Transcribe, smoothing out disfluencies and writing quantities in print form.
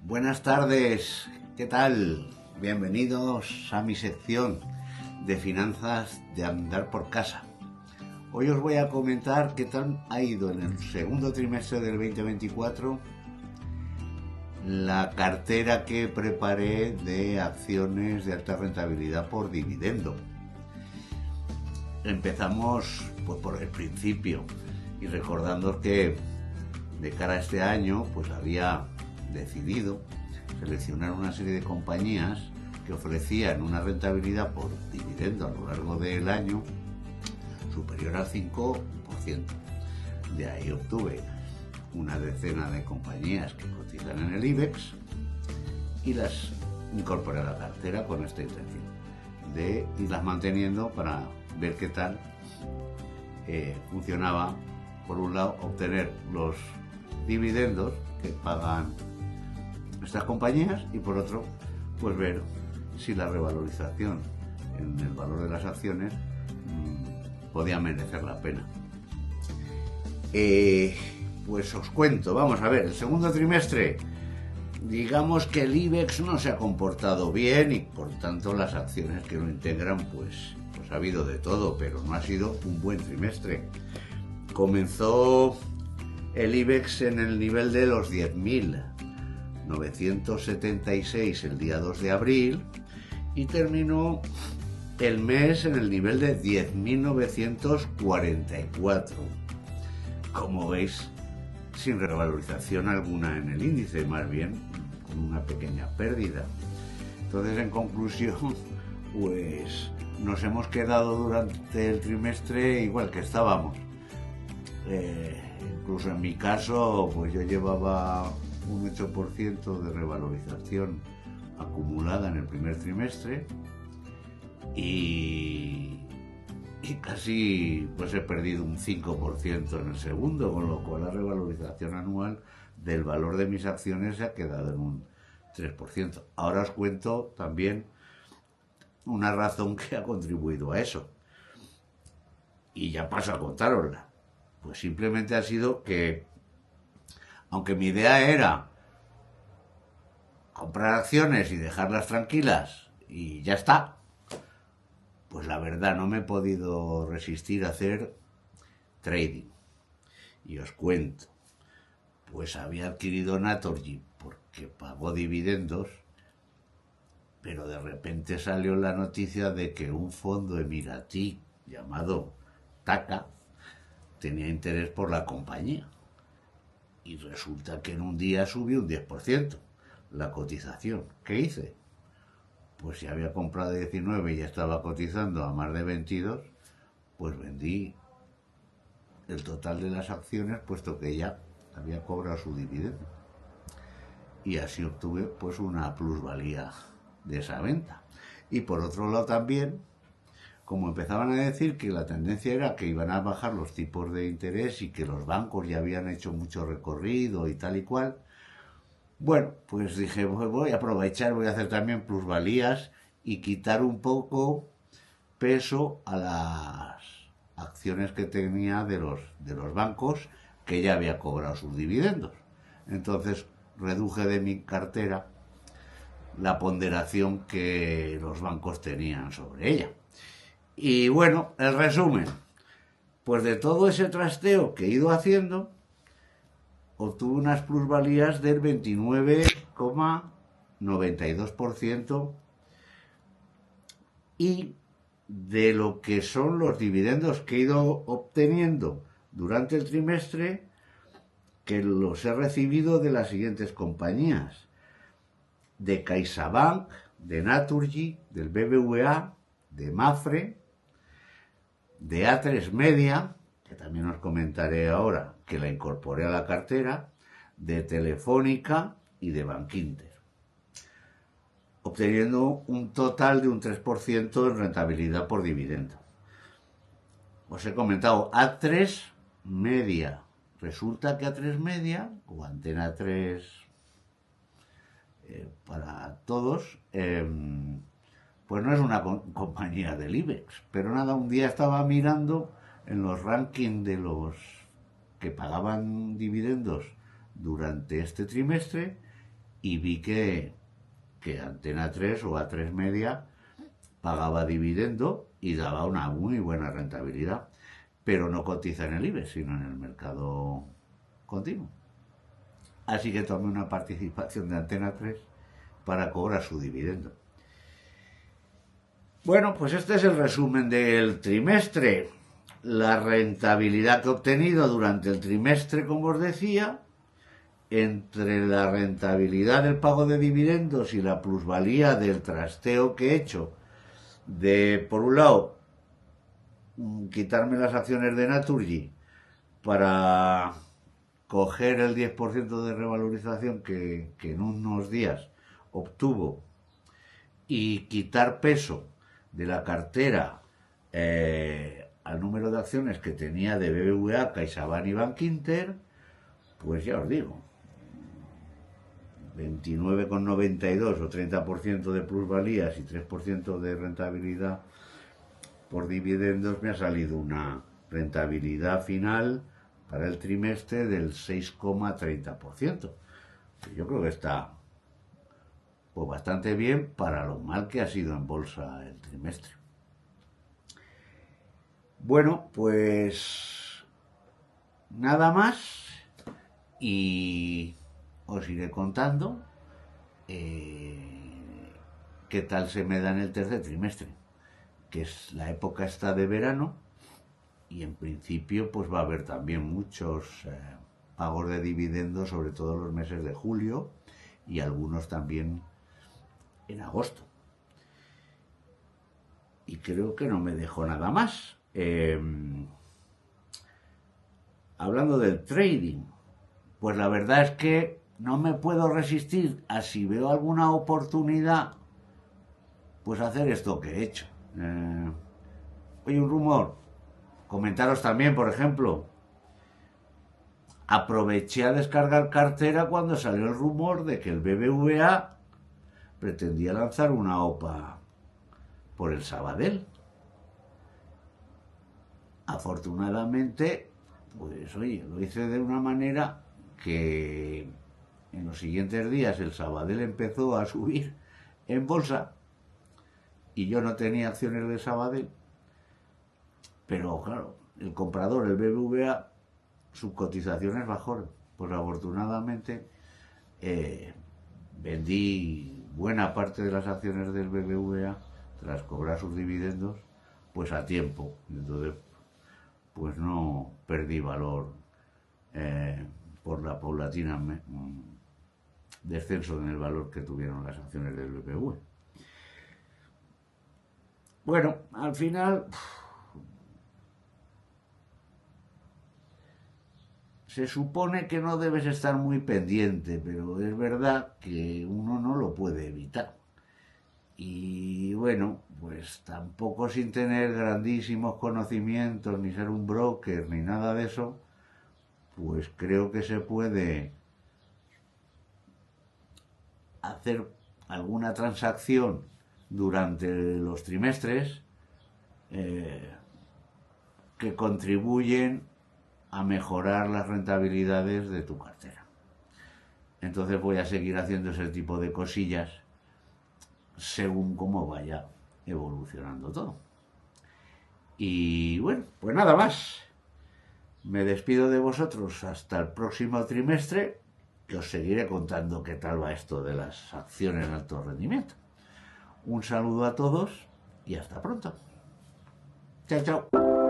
Buenas tardes, ¿qué tal? Bienvenidos a mi sección de finanzas de andar por casa. Hoy os voy a comentar qué tal ha ido en el segundo trimestre del 2024 la cartera que preparé de acciones de alta rentabilidad por dividendo. Empezamos pues por el principio y recordando que de cara a este año pues había decidido seleccionar una serie de compañías que ofrecían una rentabilidad por dividendo a lo largo del año superior al 5%. De ahí obtuve una decena de compañías que cotizan en el IBEX y las incorporé a la cartera con esta intención de irlas manteniendo para ver qué tal funcionaba. Por un lado, obtener los dividendos que pagan estas compañías y por otro, pues ver si la revalorización en el valor de las acciones podía merecer la pena. Pues os cuento, vamos a ver, el segundo trimestre, digamos que el IBEX no se ha comportado bien y por tanto las acciones que lo integran, pues ha habido de todo, pero no ha sido un buen trimestre. Comenzó el IBEX en el nivel de los 10.976 el día 2 de abril y terminó el mes en el nivel de 10.944. Como veis, sin revalorización alguna en el índice, más bien con una pequeña pérdida. Entonces, en conclusión, pues nos hemos quedado durante el trimestre igual que estábamos. Incluso en mi caso, pues yo llevaba un 8% de revalorización acumulada en el primer trimestre y casi pues he perdido un 5% en el segundo, con lo cual la revalorización anual del valor de mis acciones se ha quedado en un 3%. Ahora os cuento también una razón que ha contribuido a eso y ya paso a contárosla. Pues simplemente ha sido que, aunque mi idea era comprar acciones y dejarlas tranquilas y ya está, pues la verdad no me he podido resistir a hacer trading. Y os cuento, pues había adquirido Naturgy porque pagó dividendos, pero de repente salió la noticia de que un fondo emiratí llamado TAQA tenía interés por la compañía. Y resulta que en un día subió un 10% la cotización. ¿Qué hice? Pues si había comprado 19 y ya estaba cotizando a más de 22, pues vendí el total de las acciones, puesto que ya había cobrado su dividendo. Y así obtuve pues una plusvalía de esa venta. Y por otro lado también, como empezaban a decir que la tendencia era que iban a bajar los tipos de interés y que los bancos ya habían hecho mucho recorrido y tal y cual, bueno, pues dije, voy a aprovechar, voy a hacer también plusvalías y quitar un poco peso a las acciones que tenía de los bancos que ya había cobrado sus dividendos. Entonces reduje de mi cartera la ponderación que los bancos tenían sobre ella. Y bueno, el resumen, pues de todo ese trasteo que he ido haciendo, obtuve unas plusvalías del 29,92% y de lo que son los dividendos que he ido obteniendo durante el trimestre, que los he recibido de las siguientes compañías: de CaixaBank, de Naturgy, del BBVA, de Mapfre, de A3 Media, que también os comentaré ahora que la incorporé a la cartera, de Telefónica y de Bankinter, obteniendo un total de un 3% en rentabilidad por dividendo. Os he comentado A3 Media. Resulta que A3 Media, o Antena 3 para todos, pues no es una compañía del IBEX, pero nada, un día estaba mirando en los rankings de los que pagaban dividendos durante este trimestre y vi que Antena 3 o A3 Media pagaba dividendo y daba una muy buena rentabilidad, pero no cotiza en el IBEX, sino en el mercado continuo. Así que tomé una participación de Antena 3 para cobrar su dividendo. Bueno, pues este es el resumen del trimestre. La rentabilidad que he obtenido durante el trimestre, como os decía, entre la rentabilidad del pago de dividendos y la plusvalía del trasteo que he hecho de, por un lado, quitarme las acciones de Naturgy para coger el 10% de revalorización que en unos días obtuvo y quitar peso de la cartera al número de acciones que tenía de BBVA, CaixaBank y Bankinter, pues ya os digo, 29,92 o 30% de plusvalías y 3% de rentabilidad por dividendos, me ha salido una rentabilidad final para el trimestre del 6,30%. Yo creo que está pues bastante bien para lo mal que ha sido en bolsa el trimestre. Bueno, pues nada más y os iré contando qué tal se me da en el tercer trimestre, que es la época esta de verano, y en principio pues va a haber también muchos pagos de dividendos, sobre todo los meses de julio y algunos también en agosto. Y creo que no me dejo nada más. Hablando del trading, pues la verdad es que no me puedo resistir a, si veo alguna oportunidad, pues hacer esto que he hecho. Oye, un rumor. Comentaros también, por ejemplo, aproveché a descargar cartera cuando salió el rumor de que el BBVA pretendía lanzar una OPA por el Sabadell. Afortunadamente, pues oye, lo hice de una manera que en los siguientes días el Sabadell empezó a subir en bolsa y yo no tenía acciones de Sabadell, pero claro, el comprador, el BBVA, sus cotizaciones bajaron. Pues afortunadamente vendí buena parte de las acciones del BBVA tras cobrar sus dividendos pues a tiempo. Entonces pues no perdí valor por la paulatina descenso en el valor que tuvieron las acciones del BBV. Bueno, al final se supone que no debes estar muy pendiente, pero es verdad que uno no lo puede evitar. Y bueno, pues tampoco sin tener grandísimos conocimientos, ni ser un broker, ni nada de eso, pues creo que se puede hacer alguna transacción durante los trimestres que contribuyen a mejorar las rentabilidades de tu cartera. Entonces voy a seguir haciendo ese tipo de cosillas según cómo vaya evolucionando todo. Y bueno, pues nada más. Me despido de vosotros hasta el próximo trimestre, que os seguiré contando qué tal va esto de las acciones de alto rendimiento. Un saludo a todos y hasta pronto. Chao, chao.